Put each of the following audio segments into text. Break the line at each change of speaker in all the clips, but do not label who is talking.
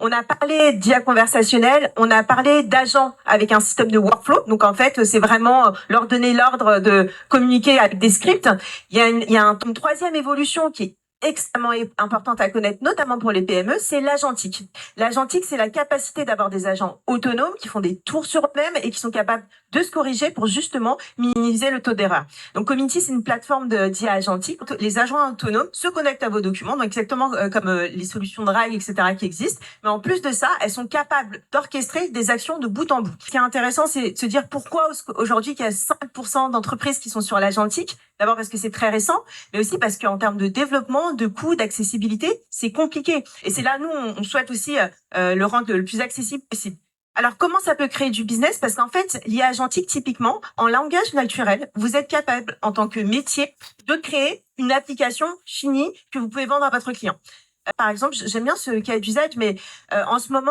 On a parlé d'IA conversationnelle, on a parlé d'agents avec un système de workflow. Donc en fait, c'est vraiment leur donner l'ordre de communiquer avec des scripts. Il y a une troisième évolution qui est extrêmement importante à connaître, notamment pour les PME, c'est l'agentique. L'agentique, c'est la capacité d'avoir des agents autonomes qui font des tours sur eux-mêmes et qui sont capables de se corriger pour justement minimiser le taux d'erreur. Donc Community, c'est une plateforme d'IA agentique. Les agents autonomes se connectent à vos documents, donc exactement comme les solutions de RAG, etc. qui existent. Mais en plus de ça, elles sont capables d'orchestrer des actions de bout en bout. Ce qui est intéressant, c'est de se dire pourquoi aujourd'hui il y a 5% d'entreprises qui sont sur l'agentique. D'abord parce que c'est très récent, mais aussi parce qu'en termes de développement, de coûts, d'accessibilité, c'est compliqué. Et c'est là, nous, on souhaite aussi le rendre le plus accessible possible. Alors, comment ça peut créer du business? Parce qu'en fait, l'IA agentique, typiquement, en langage naturel, vous êtes capable, en tant que métier, de créer une application finie que vous pouvez vendre à votre client. Par exemple, j'aime bien ce cas d'usage, mais en ce moment,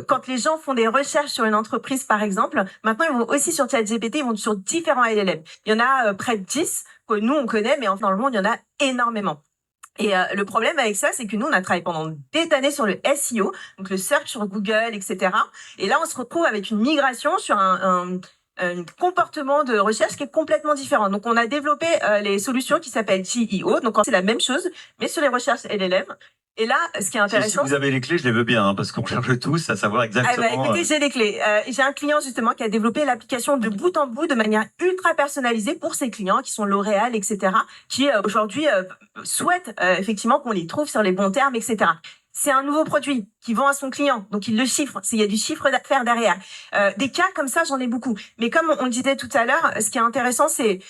quand les gens font des recherches sur une entreprise, par exemple, maintenant, ils vont aussi sur ChatGPT, ils vont sur différents LLM. Il y en a près de 10 que nous, on connaît, mais dans le monde, il y en a énormément. Et le problème avec ça, c'est que nous, on a travaillé pendant des années sur le SEO, donc le search sur Google, etc. Et là, on se retrouve avec une migration sur un comportement de recherche qui est complètement différent. Donc, on a développé les solutions qui s'appellent GEO. Donc, c'est la même chose, mais sur les recherches LLM. Et là, ce qui est intéressant...
Si vous avez les clés, je les veux bien, hein, parce qu'on cherche tous à savoir exactement...
écoutez, j'ai les clés. J'ai un client, justement, qui a développé l'application de bout en bout de manière ultra personnalisée pour ses clients, qui sont L'Oréal, etc., qui aujourd'hui souhaitent effectivement qu'on les trouve sur les bons termes, etc. C'est un nouveau produit qui vend à son client, donc il le chiffre. Il y a du chiffre d'affaires derrière. Des cas comme ça, j'en ai beaucoup. Mais comme on le disait tout à l'heure, ce qui est intéressant, c'est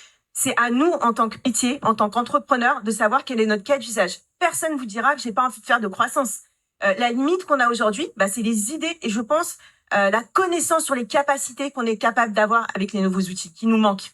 à nous, en tant que métier, en tant qu'entrepreneur, de savoir quel est notre cas d'usage. Personne vous dira que j'ai pas envie de faire de croissance. La limite qu'on a aujourd'hui, c'est les idées et je pense la connaissance sur les capacités qu'on est capable d'avoir avec les nouveaux outils qui nous manquent.